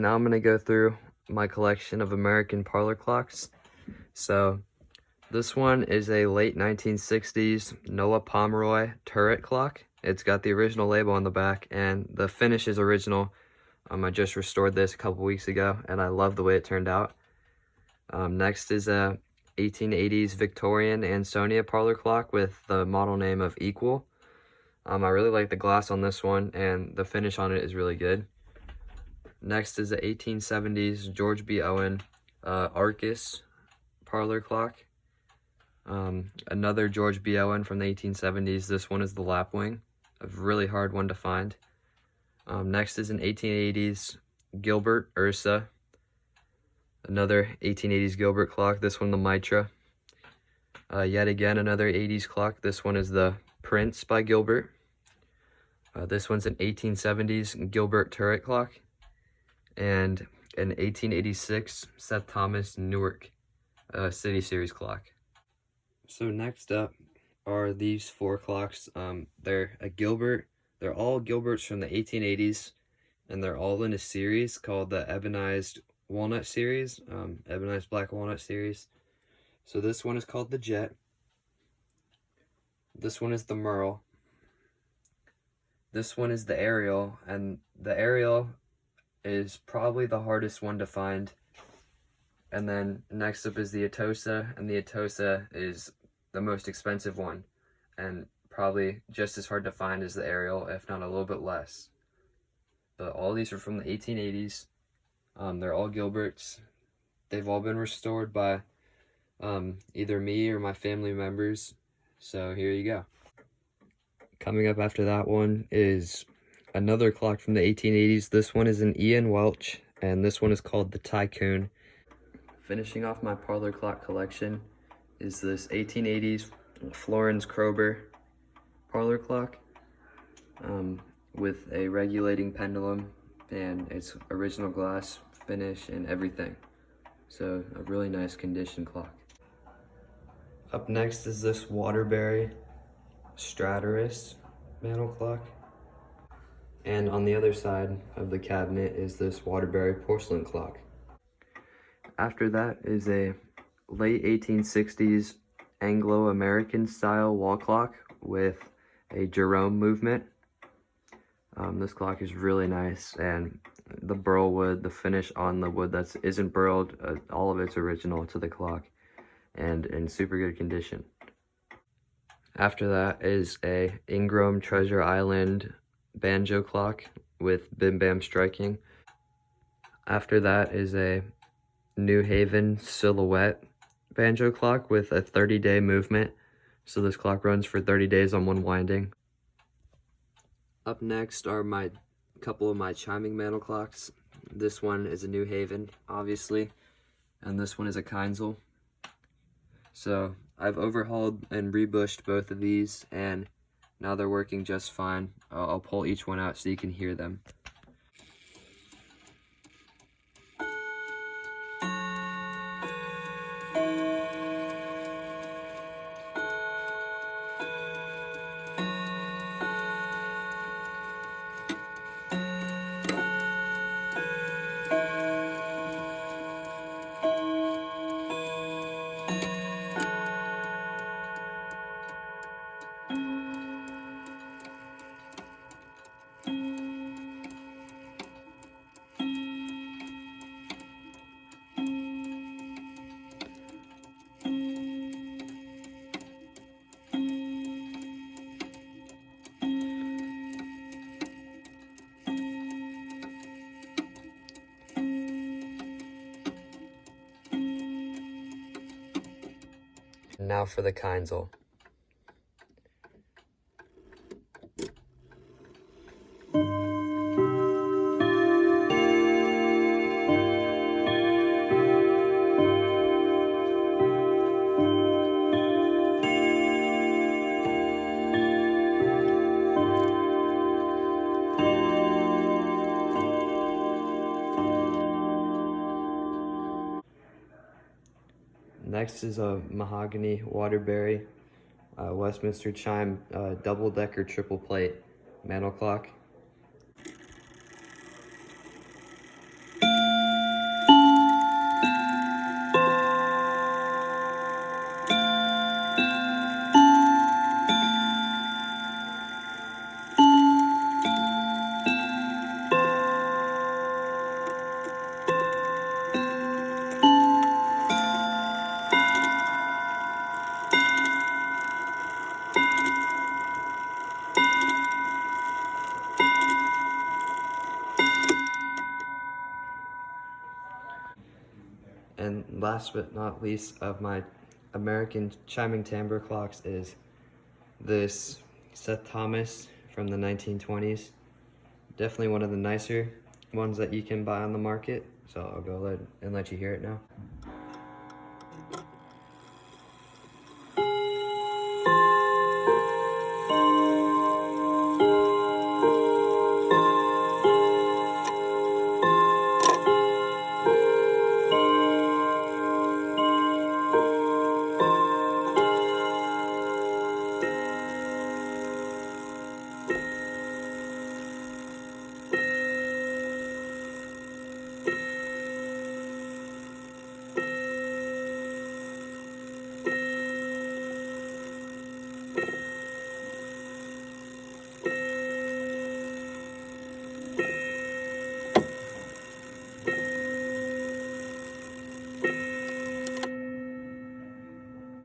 now I'm gonna go through my collection of American parlor clocks. So this one is a late 1960s Noah Pomeroy turret clock. It's got the original label on the back and the finish is original. I just restored this a couple weeks ago and I love the way it turned out. Next is a 1880s Victorian Ansonia parlor clock with the model name of Equal. I really like the glass on this one and the finish on it is really good. Next is the 1870s George B. Owen Arcus parlor clock. Another George B. Owen from the 1870s. This one is the lapwing, a really hard one to find. Next is an 1880s Gilbert Ursa. Another 1880s Gilbert clock, this one the Mitra. Yet again, another 80s clock. This one is the Prince by Gilbert. This one's an 1870s Gilbert turret clock. And an 1886 Seth Thomas Newark City Series clock. So next up are these four clocks. They're a Gilbert. They're all Gilberts from the 1880s, and they're all in a series called the Ebonized Walnut series, Ebonized Black Walnut series. So this one is called the Jet. This one is the Merle. This one is the Ariel, and the Ariel is probably the hardest one to find. And then next up is the Atosa, and the Atosa is the most expensive one, and probably just as hard to find as the Ariel, if not a little bit less. But all these are from the 1880s. They're all Gilberts. They've all been restored by either me or my family members. So here you go. Coming up after that one is another clock from the 1880s. This one is an Ian Welch, and this one is called the Tycoon. Finishing off my parlor clock collection is this 1880s Florence Kroeber parlor clock with a regulating pendulum and its original glass finish and everything. So a really nice condition clock. Up next is this Waterbury Strateris mantle clock. And on the other side of the cabinet is this Waterbury porcelain clock. After that is a late 1860s Anglo-American style wall clock with a Jerome movement. This clock is really nice, and the burl wood, the finish on the wood that isn't burled, all of it's original to the clock and in super good condition. After that is a Ingram Treasure Island banjo clock with bim bam striking. After that is a New Haven Silhouette banjo clock with a 30-day movement. So this clock runs for 30 days on one winding. Up next are a couple of my chiming mantle clocks. This one is a New Haven, obviously, and this one is a Kinzel. So I've overhauled and rebushed both of these, and now they're working just fine. I'll pull each one out so you can hear them. Now for the Kinzel. Next is a mahogany Waterbury Westminster Chime double-decker triple plate mantle clock. And last but not least of my American chiming timbre clocks is this Seth Thomas from the 1920s. Definitely one of the nicer ones that you can buy on the market. So I'll go ahead and let you hear it now.